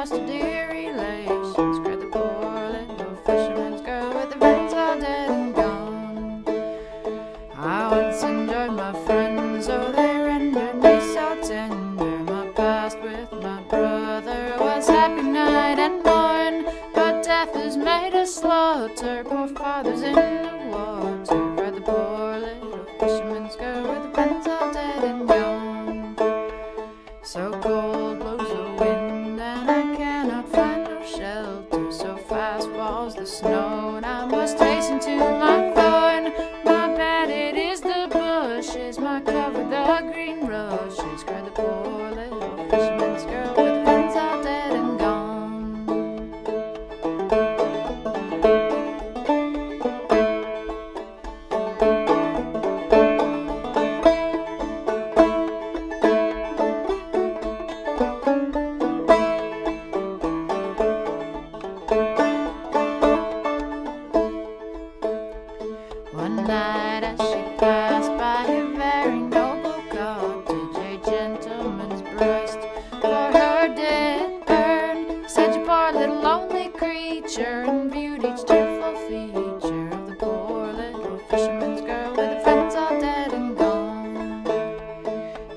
lost her dear relations, cried the poor little fisherman's girl, with her friends all dead and gone. I once enjoyed my friends, oh they rendered me so tender. My past with my brother was happy night and morn, but death has made us slaughter poor fathers in the water, cried the poor little fisherman's girl, with her friends all dead and gone. So cold blows the wind and I cannot find no shelter, so fast falls the snow and I must hasten to my thorn. My bed it is the bushes, my cover the green rushes, cried the poor little fisherman's girl, with her friends all dead and gone. One night as she passed by a very noble cottage, a gentleman's breast for her did burn. Said, you poor little lonely creature, and viewed each tearful feature of the poor little fisherman's girl, with her friends all dead and gone.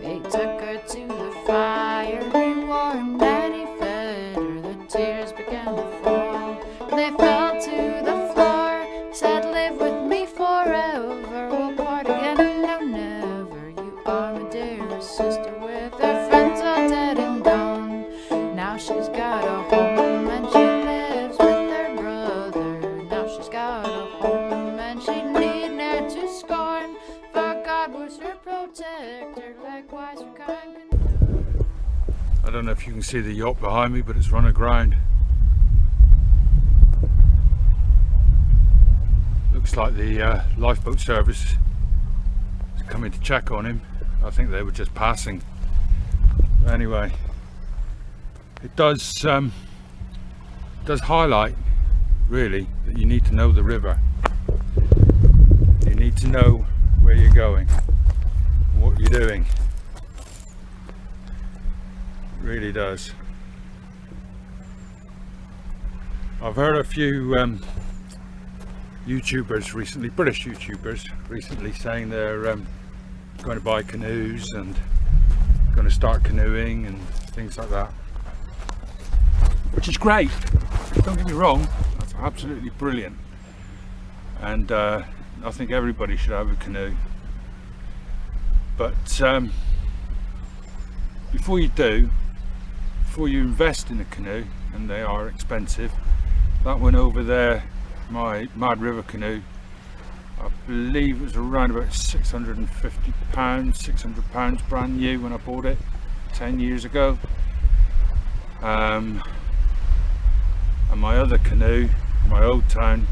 They took her to the fire, he warmed and he fed her, the tears began to fall, they fell to the floor. Said, live with me forever, we'll part again, no never. You are my dearest sister, with her friends all dead and gone. Now she's got a home and she lives with her brother. Now she's got a home and she need ne'er to scorn, for God was her protector, likewise her kind conductor. I don't know if you can see the yacht behind me, but it's run aground. Looks like the lifeboat service is coming to check on him. I think they were just passing. But anyway, it does highlight really that you need to know the river. You need to know where you're going and what you're doing. It really does. I've heard a few YouTubers recently, British YouTubers recently, saying they're going to buy canoes and going to start canoeing and things like that, which is great, don't get me wrong, that's absolutely brilliant, and I think everybody should have a canoe, but before you invest in a canoe, and they are expensive, that one over there, my Mad River canoe, I believe it was around about £650, £600 brand new when I bought it 10 years ago. And my other canoe, my Old Town,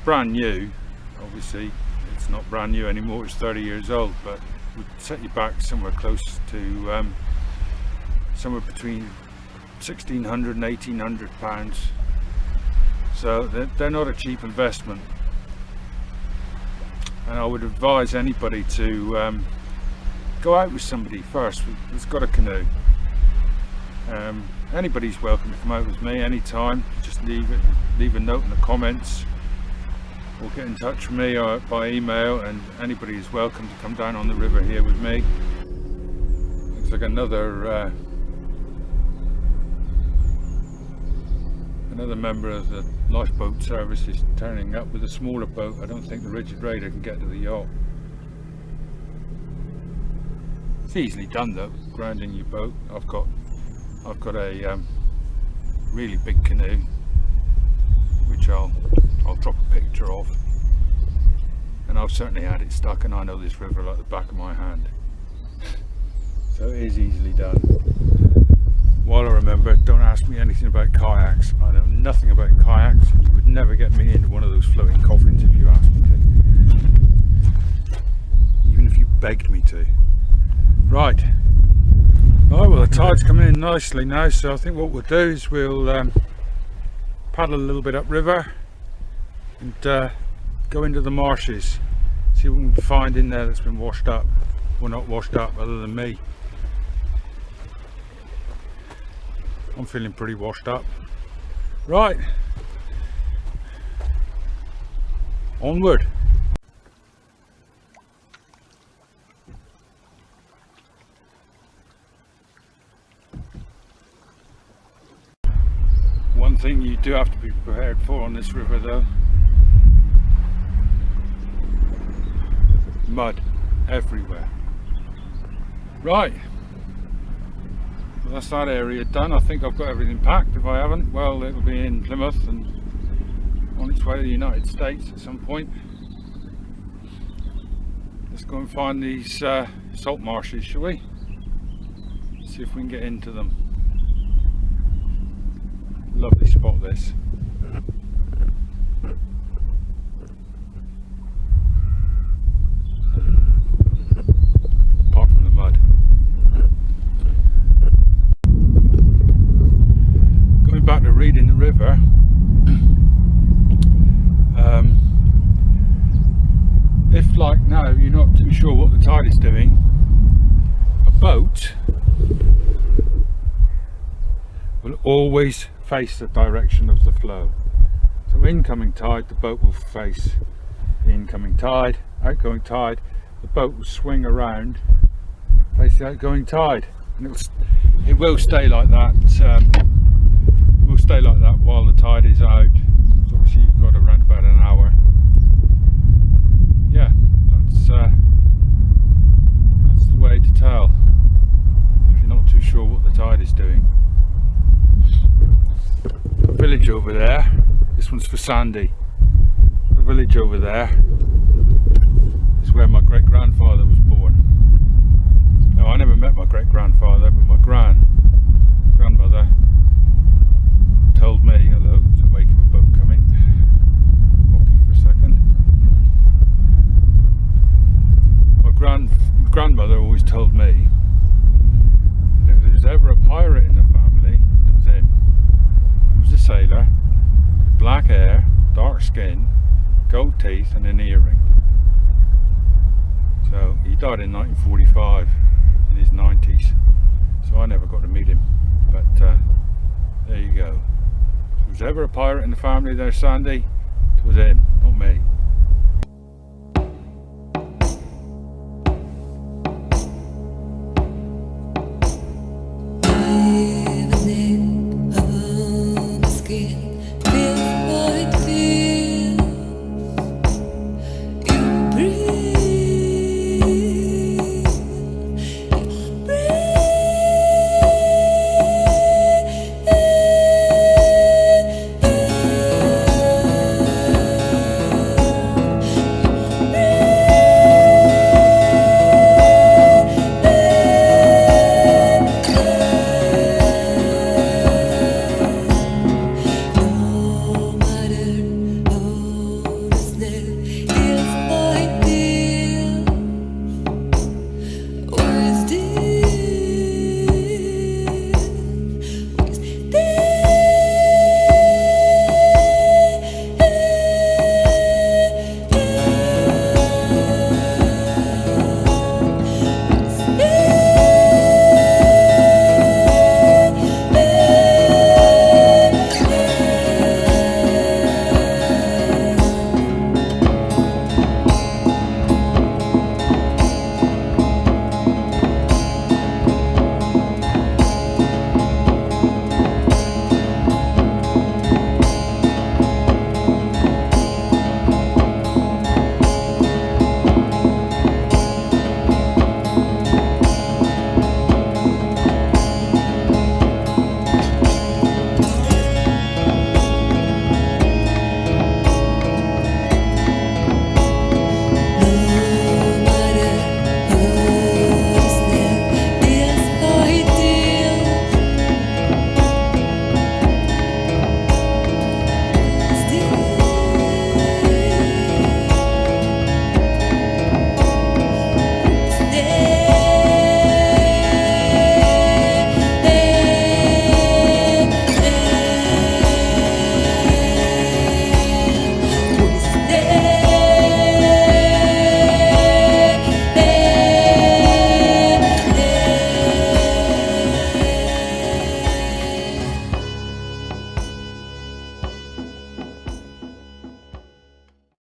brand new. Obviously it's not brand new anymore, it's 30 years old, but would set you back somewhere close to somewhere between £1,600 and £1,800. So they're not a cheap investment, and I would advise anybody to go out with somebody first that's got a canoe. Anybody's welcome to come out with me anytime. Just leave a note in the comments, or get in touch with me or by email, and anybody is welcome to come down on the river here with me. Looks like another member of the lifeboat service is turning up with a smaller boat. I don't think the Rigid Raider can get to the yacht. It's easily done though, grounding your boat. I've got a really big canoe, which I'll drop a picture of, and I've certainly had it stuck, and I know this river like the back of my hand. So it is easily done. While I remember, don't ask me anything about kayaks. I know nothing about kayaks, and you would never get me into one of those floating coffins if you asked me to, even if you begged me to. Right. Oh well, the tide's coming in nicely now, so I think what we'll do is we'll paddle a little bit upriver and go into the marshes, see what we can find in there that's been washed up. Well, not washed up, other than me. I'm feeling pretty washed up. Right, onward. One thing you do have to be prepared for on this river though, mud everywhere. Right, well, that's that area done. I think I've got everything packed. If I haven't, well, it'll be in Plymouth and on its way to the United States at some point. Let's go and find these salt marshes, shall we? See if we can get into them. Lovely spot this. Apart from the mud. Going back to reading the river, if like now you're not too sure what the tide is doing, a boat will always face the direction of the flow. So incoming tide, the boat will face the incoming tide. Outgoing tide, the boat will swing around, face the outgoing tide, and it will stay like that. Will stay like that while the tide is out. So obviously you've got around about an hour. Yeah, that's the way to tell if you're not too sure what the tide is doing. The village over there, this one's for Sandy. The village over there is where my great grandfather was born. No, I never met my great grandfather, but my grandmother told me, hello, there's a wake of a boat coming. Walking for a second. My grandmother always told me that if there was ever a pirate in the family, it was him. He was a sailor, black hair, dark skin, gold teeth and an earring. So he died in 1945 in his 90s, so I never got to meet him, but there you go. If there was ever a pirate in the family there, Sandy, it was him, not me.